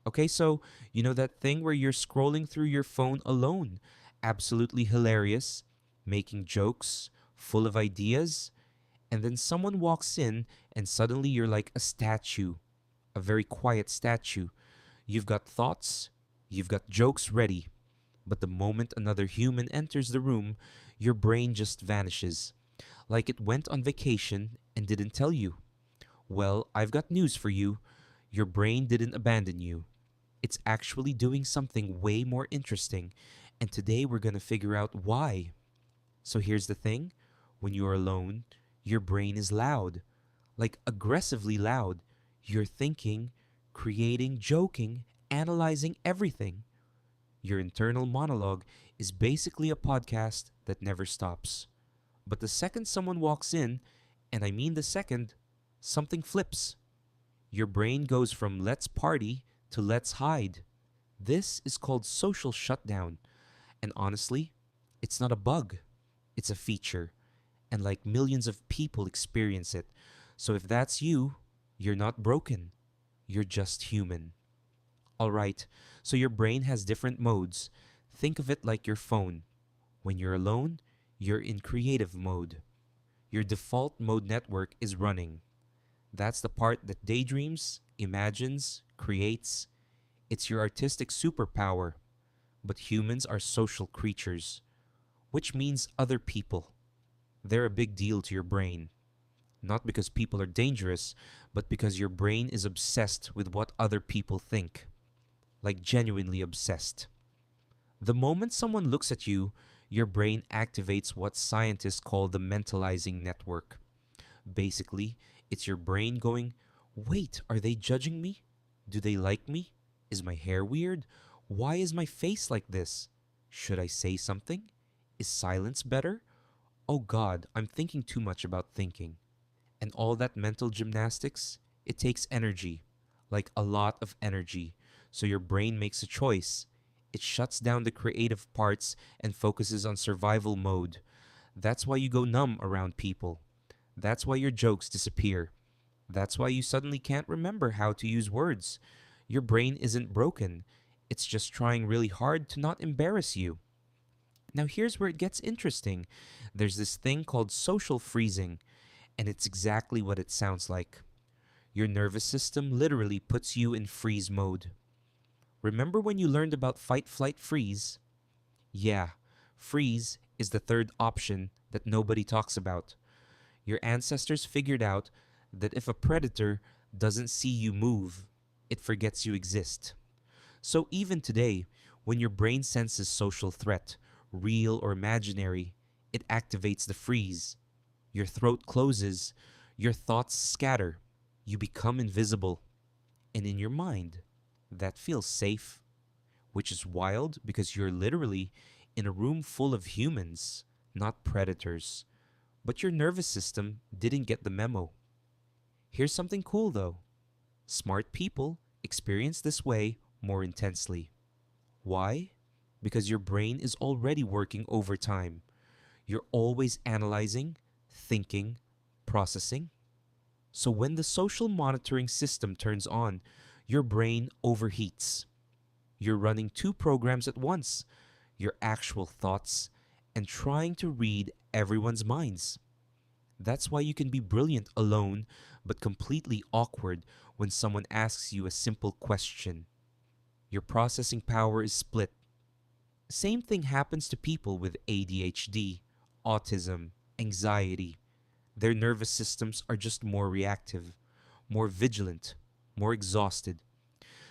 Okay, so you know that thing where you're scrolling through your phone alone, absolutely hilarious, making jokes, full of ideas, and then someone walks in and suddenly you're like a statue, a very quiet statue. You've got thoughts, you've got jokes ready, but the moment another human enters the room, your brain just vanishes, like it went on vacation and didn't tell you. Well, I've got news for you. Your brain didn't abandon you. It's actually doing something way more interesting, and today we're gonna figure out why. So here's the thing, when you're alone, your brain is loud, like aggressively loud. You're thinking, creating, joking, analyzing everything. Your internal monologue is basically a podcast that never stops. But the second someone walks in, and I mean the second, something flips. Your brain goes from let's party to let's hide. This is called social shutdown. And honestly, it's not a bug, it's a feature. And like millions of people experience it. So if that's you, you're not broken, you're just human. Alright, so your brain has different modes. Think of it like your phone. When you're alone, you're in creative mode. Your default mode network is running. That's the part that daydreams, imagines, creates. It's your artistic superpower. But humans are social creatures, which means other people. They're a big deal to your brain. Not because people are dangerous, but because your brain is obsessed with what other people think. Like genuinely obsessed. The moment someone looks at you, your brain activates what scientists call the mentalizing network. Basically, it's your brain going, wait, are they judging me? Do they like me? Is my hair weird? Why is my face like this? Should I say something? Is silence better? Oh God, I'm thinking too much about thinking. And all that mental gymnastics, it takes energy, like a lot of energy. So your brain makes a choice. It shuts down the creative parts and focuses on survival mode. That's why you go numb around people. That's why your jokes disappear. That's why you suddenly can't remember how to use words. Your brain isn't broken. It's just trying really hard to not embarrass you. Now, here's where it gets interesting. There's this thing called social freezing, and it's exactly what it sounds like. Your nervous system literally puts you in freeze mode. Remember when you learned about fight, flight, freeze? Yeah, freeze is the third option that nobody talks about. Your ancestors figured out that if a predator doesn't see you move, it forgets you exist. So even today, when your brain senses social threat, real or imaginary, it activates the freeze. Your throat closes, your thoughts scatter, you become invisible. And in your mind, that feels safe, which is wild because you're literally in a room full of humans, not predators. But your nervous system didn't get the memo. Here's something cool though. Smart people experience this way more intensely. Why? Because your brain is already working overtime. You're always analyzing, thinking, processing. So when the social monitoring system turns on, your brain overheats. You're running two programs at once, your actual thoughts and trying to read everyone's minds. That's why you can be brilliant alone, but completely awkward when someone asks you a simple question. Your processing power is split. Same thing happens to people with ADHD, autism, anxiety. Their nervous systems are just more reactive, more vigilant, more exhausted.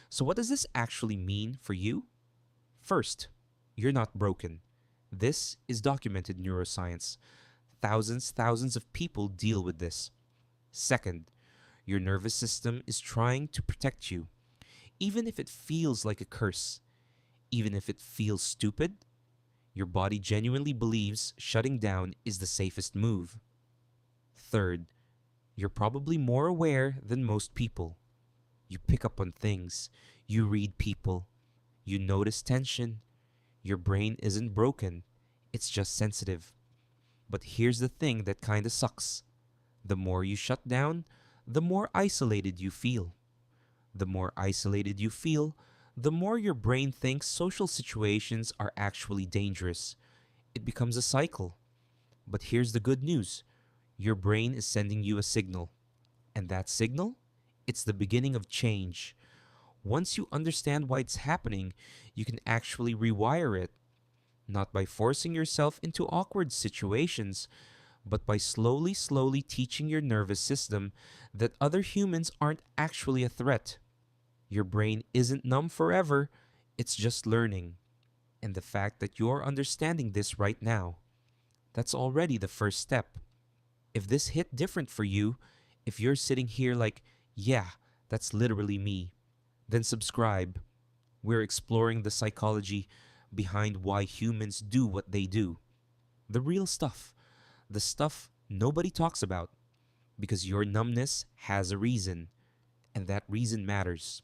So, what does this actually mean for you? First, you're not broken. This is documented neuroscience. Thousands of people deal with this. Second, your nervous system is trying to protect you, even if it feels like a curse, even if it feels stupid. Your body genuinely believes shutting down is the safest move. Third, you're probably more aware than most people. You pick up on things, you read people, you notice tension. Your brain isn't broken, it's just sensitive. But here's the thing that kinda sucks. The more you shut down, the more isolated you feel. The more isolated you feel, the more your brain thinks social situations are actually dangerous. It becomes a cycle. But here's the good news: your brain is sending you a signal. And that signal? It's the beginning of change. Once you understand why it's happening, you can actually rewire it, not by forcing yourself into awkward situations, but by slowly teaching your nervous system that other humans aren't actually a threat. Your brain isn't numb forever, it's just learning. And the fact that you're understanding this right now, that's already the first step. If this hit different for you, if you're sitting here like, yeah, that's literally me, then subscribe. We're exploring the psychology behind why humans do what they do. The real stuff. The stuff nobody talks about. Because your numbness has a reason. And that reason matters.